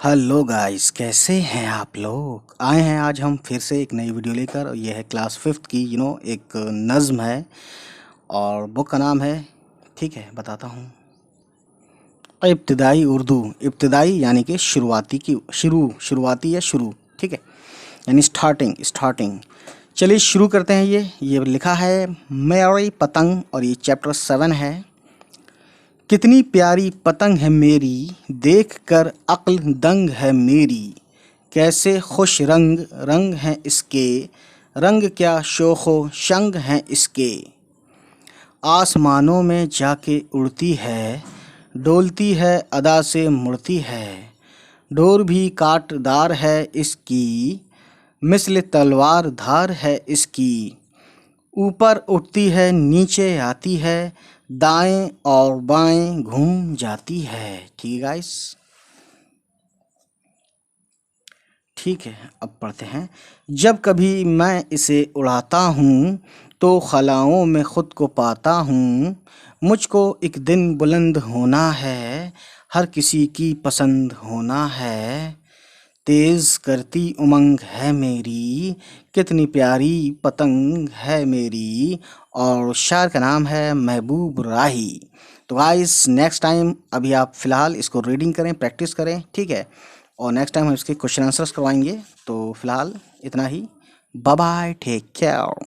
Hello guys, कैसे हैं आप लोग। आए हैं आज हम फिर से एक नई वीडियो लेकर। और यह है क्लास फिफ्थ की एक नज़्म है और बुक का नाम है, ठीक है बताता हूँ, इब्तिदाई उर्दू। इब्तिदाई यानी कि शुरुआती की शुरुआती या शुरू, ठीक है, यानी स्टार्टिंग स्टार्टिंग। चलिए शुरू करते हैं। ये लिखा है मेरी पतंग और ये चैप्टर 7 है। कितनी प्यारी पतंग है मेरी, देख कर अक्ल दंग है मेरी। कैसे खुश रंग रंग हैं इसके, रंग क्या शोखो शंग हैं इसके। आसमानों में जाके उड़ती है, डोलती है अदा से मुड़ती है। डोर भी कांटदार है इसकी, मिस्ल तलवार धार है इसकी। ऊपर उठती है नीचे आती है, दाएं और बाएं घूम जाती है। ठीक है गाइस, ठीक है अब पढ़ते हैं। जब कभी मैं इसे उड़ाता हूँ तो खलाओं में ख़ुद को पाता हूँ। मुझको एक दिन बुलंद होना है, हर किसी की पसंद होना है। तेज़ करती उमंग है मेरी, कितनी प्यारी पतंग है मेरी। और शायर का नाम है महबूब राही। तो गाइस नेक्स्ट टाइम, अभी आप फ़िलहाल इसको रीडिंग करें, प्रैक्टिस करें, ठीक है। और नेक्स्ट टाइम हम इसके क्वेश्चन आंसर्स करवाएंगे। तो फ़िलहाल इतना ही। Bye bye, take care.